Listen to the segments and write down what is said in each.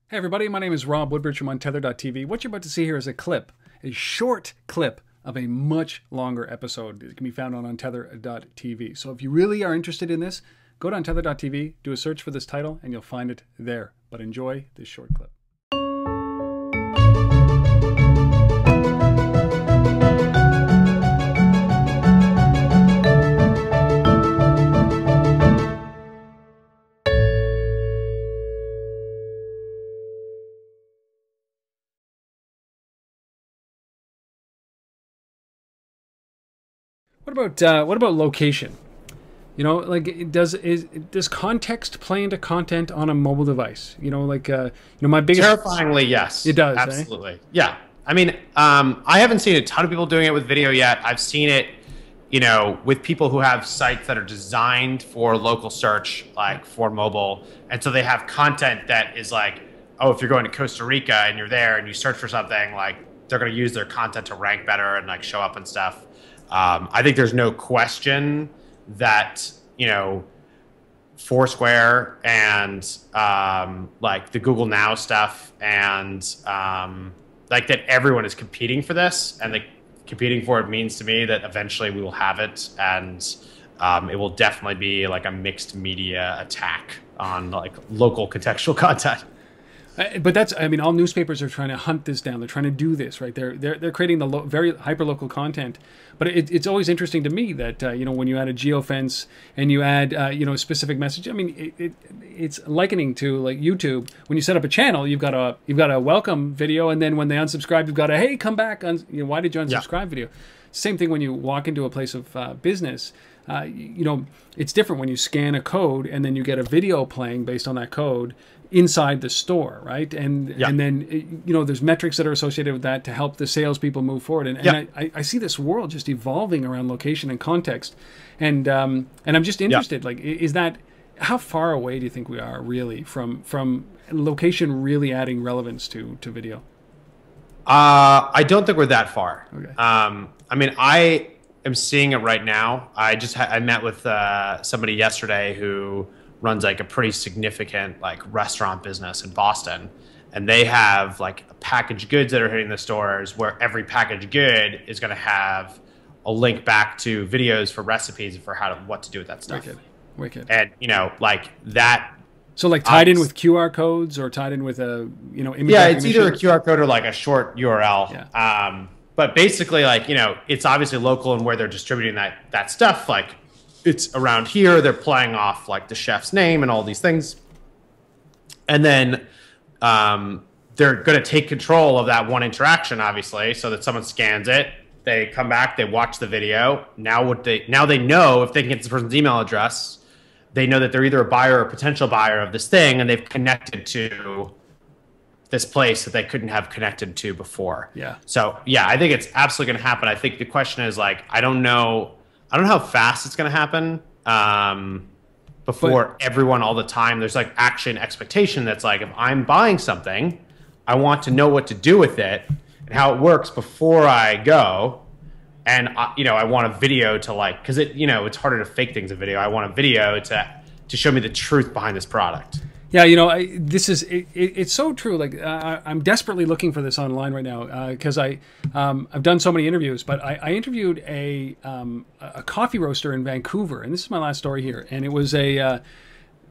Hey everybody, my name is Rob Woodbridge from Untethered.tv. What you're about to see here is a clip, a short clip of a much longer episode. It can be found on Untethered.tv. So if you really are interested in this, go to Untethered.tv, do a search for this title, and you'll find it there. But enjoy this short clip. What about location? You know, like does context play into content on a mobile device? You know, like my biggest terrifyingly yes, it does absolutely. Eh? Yeah, I mean, I haven't seen a ton of people doing it with video yet. I've seen it, with people who have sites that are designed for local search, like for mobile, and so they have content that is like, oh, if you're going to Costa Rica and you're there and you search for something, like they're going to use their content to rank better and like show up and stuff. I think there's no question that, Foursquare and like the Google Now stuff and like that everyone is competing for this, and competing for it means to me that eventually we will have it, and it will definitely be like a mixed media attack on like local contextual content. But that's, I mean, all newspapers are trying to hunt this down. They're trying to do this, right? They're creating the very hyper-local content. But it's always interesting to me that, when you add a geofence and you add, a specific message, I mean, it's likening to like YouTube. When you set up a channel, you've got a welcome video, and then when they unsubscribe, you've got a, hey, come back. Why did you unsubscribe video? Same thing when you walk into a place of business. It's different when you scan a code and then you get a video playing based on that code inside the store, right? And then there's metrics that are associated with that to help the salespeople move forward. And I see this world just evolving around location and context, and I'm just interested. Like, is that, how far away do you think we are really from location really adding relevance to video? I don't think we're that far. Okay. I mean, I am seeing it right now. I met with somebody yesterday who runs like a pretty significant like restaurant business in Boston, and they have like packaged goods that are hitting the stores, where every packaged good is going to have a link back to videos for recipes for what to do with that stuff. Wicked. And like that. So like tied in with QR codes, or tied in with a image yeah, it's either a QR code or like a short URL. Yeah. But basically, like, it's obviously local and where they're distributing that stuff. Like, it's around here. They're playing off like the chef's name and all these things. And then they're going to take control of that one interaction, obviously, so that someone scans it. They come back, they watch the video. Now they know, if they can get this person's email address, they know that they're either a buyer or a potential buyer of this thing, and they've connected to this place that they couldn't have connected to before. Yeah. So yeah, I think it's absolutely going to happen. I think the question is like, I don't know how fast it's going to happen before everyone all the time. There's like actually an expectation that's like, if I'm buying something, I want to know what to do with it and how it works before I go. And I want a video to like, because it's harder to fake things in video. I want a video to show me the truth behind this product. Yeah, it's so true. Like, I'm desperately looking for this online right now because I've done so many interviews. But I interviewed a coffee roaster in Vancouver, and this is my last story here. And it was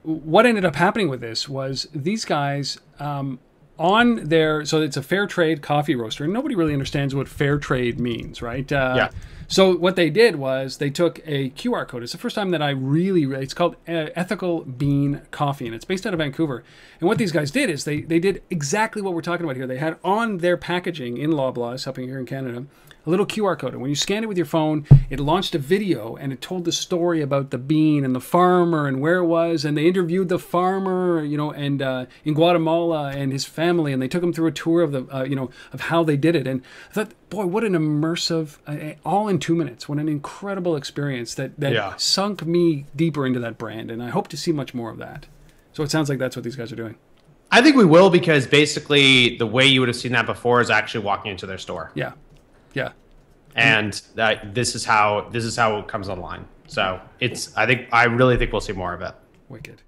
what ended up happening with this was these guys so it's a fair trade coffee roaster, and nobody really understands what fair trade means, right? Yeah. So what they did was they took a QR code. It's the first time that it's called Ethical Bean Coffee, and it's based out of Vancouver. And what these guys did is they did exactly what we're talking about here. They had on their packaging in Loblaws, up here in Canada, a little QR code. And when you scanned it with your phone, it launched a video, and it told the story about the bean and the farmer and where it was. And they interviewed the farmer, and in Guatemala and his family, and they took him through a tour of of how they did it. And I thought, boy, what an immersive, all in 2 minutes. What an incredible experience that sunk me deeper into that brand. And I hope to see much more of that. So it sounds like that's what these guys are doing. I think we will, because basically the way you would have seen that before is actually walking into their store. Yeah. Yeah. And this is how it comes online. So I really think we'll see more of it. Wicked.